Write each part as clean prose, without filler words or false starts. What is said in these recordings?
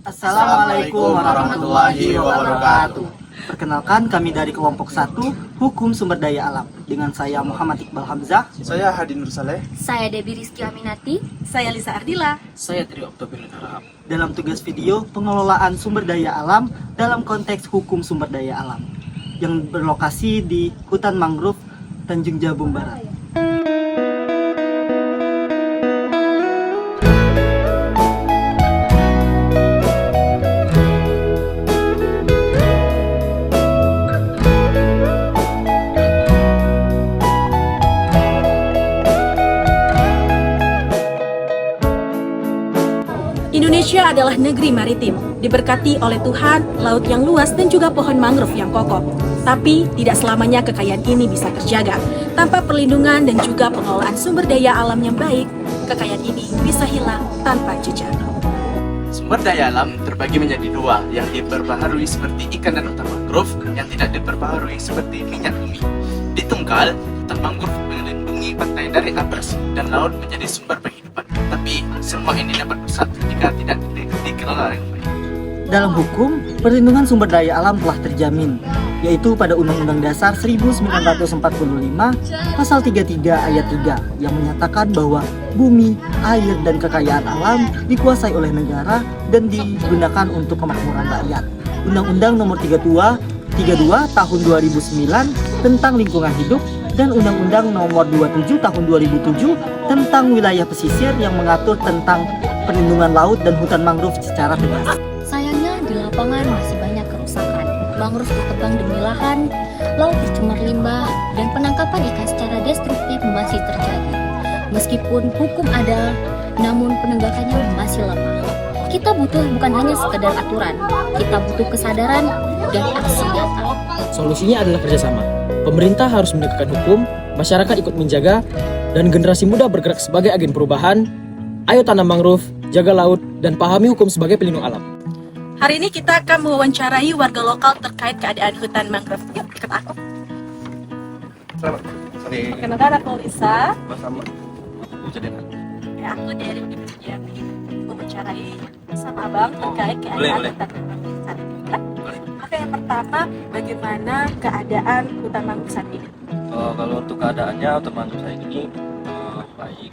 Assalamualaikum warahmatullahi wabarakatuh. Perkenalkan, kami dari kelompok 1 Hukum Sumber Daya Alam. Dengan saya Muhammad Iqbal Hamzah. Saya Hadi Nur Saleh. Saya Debbie Rizky Aminati. Saya Lisa Ardila. Saya Trio Oktober Harahap. Dalam tugas video pengelolaan sumber daya alam dalam konteks hukum sumber daya alam yang berlokasi di hutan mangrove Tanjung Jabung Barat. Indonesia adalah negeri maritim, diberkati oleh Tuhan, laut yang luas dan juga pohon mangrove yang kokoh. Tapi tidak selamanya kekayaan ini bisa terjaga. Tanpa perlindungan dan juga pengelolaan sumber daya alam yang baik, kekayaan ini bisa hilang tanpa jejak. Sumber daya alam terbagi menjadi dua, yang diperbaharui seperti ikan dan hutan mangrove, yang tidak diperbaharui seperti minyak bumi. Di Tunggal, hutan mangrove melindungi pantai dari abrasi dan laut menjadi sumber penghidupan. Tapi semua ini dapat rusak jika tidak dikelola dengan baik. Dalam hukum, perlindungan sumber daya alam telah terjamin, yaitu pada Undang-Undang Dasar 1945 Pasal 33 Ayat 3 yang menyatakan bahwa bumi, air, dan kekayaan alam dikuasai oleh negara dan digunakan untuk kemakmuran rakyat. Undang-Undang Nomor 32 Tahun 2009 tentang lingkungan hidup dan Undang-Undang Nomor 27 Tahun 2007 tentang wilayah pesisir yang mengatur tentang perlindungan laut dan hutan mangrove secara tegas. Sayangnya di lapangan masih banyak kerusakan. Mangrove ditebang demi lahan, laut dicemar limbah, dan penangkapan ikan secara destruktif masih terjadi. Meskipun hukum ada, namun penegakannya masih lemah. Kita butuh bukan hanya sekedar aturan, kita butuh kesadaran dan aksi nyata. Solusinya adalah kerjasama. Pemerintah harus menegakkan hukum, masyarakat ikut menjaga, dan generasi muda bergerak sebagai agen perubahan. Ayo tanam mangrove, jaga laut, dan pahami hukum sebagai pelindung alam. Hari ini kita akan mewawancarai warga lokal terkait keadaan hutan mangrove. Yuk, ikut aku. Perkenalkan, aku Lisa. Ya, aku dari Universitas mewawancarai sama abang terkait keadaan hutan mangrove saat ini. Oke, yang pertama, bagaimana keadaan hutan mangrove saat ini? Kalau untuk keadaannya hutan mangrove saat ini baik.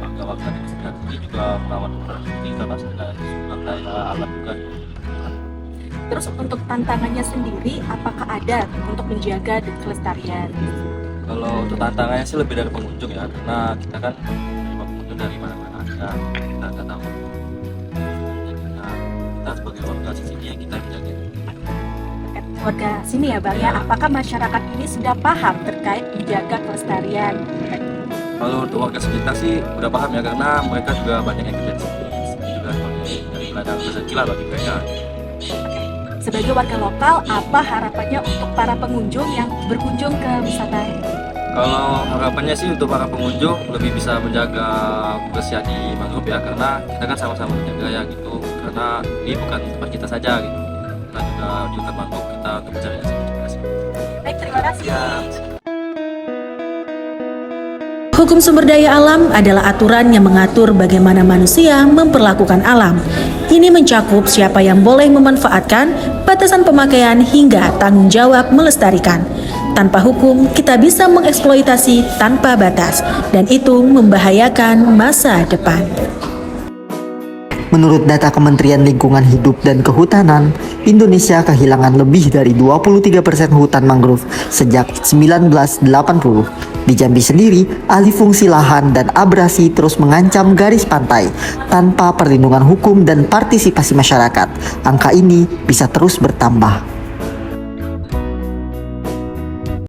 Warga-warga di sekitar sini juga merawat hutan ini karena ada sumber daya alam juga. Terus untuk tantangannya sendiri, apakah ada untuk menjaga kelestarian? Kalau untuk tantangannya sih lebih dari pengunjung ya, karena kita kan menerima pengunjung dari mana-mana aja, kita nggak tahu. Jadi kita sebagai warga di sini yang kita menjaga. Warga sini ya Bang ya, apakah masyarakat ini sudah paham terkait menjaga kelestarian? Kalau untuk warga sekitar sih udah paham ya, karena mereka juga banyak yang kerja di sini. Ini juga sebagai dari ladang rezeki lah bagi mereka. Sebagai warga lokal, apa harapannya untuk para pengunjung yang berkunjung ke wisata ini? Kalau harapannya sih untuk para pengunjung lebih bisa menjaga kebersihan di mangrove ya, karena kita kan sama-sama menjaga ya gitu. Karena ini bukan tempat kita saja gitu. Kita juga di hutan mangrove kita untuk mencari hasil. Baik, terima kasih. Hukum sumber daya alam adalah aturan yang mengatur bagaimana manusia memperlakukan alam. Ini mencakup siapa yang boleh memanfaatkan, batasan pemakaian, hingga tanggung jawab melestarikan. Tanpa hukum, kita bisa mengeksploitasi tanpa batas, dan itu membahayakan masa depan. Menurut data Kementerian Lingkungan Hidup dan Kehutanan, Indonesia kehilangan lebih dari 23% hutan mangrove sejak 1980. Di Jambi sendiri, alih fungsi lahan dan abrasi terus mengancam garis pantai. Tanpa perlindungan hukum dan partisipasi masyarakat, angka ini bisa terus bertambah.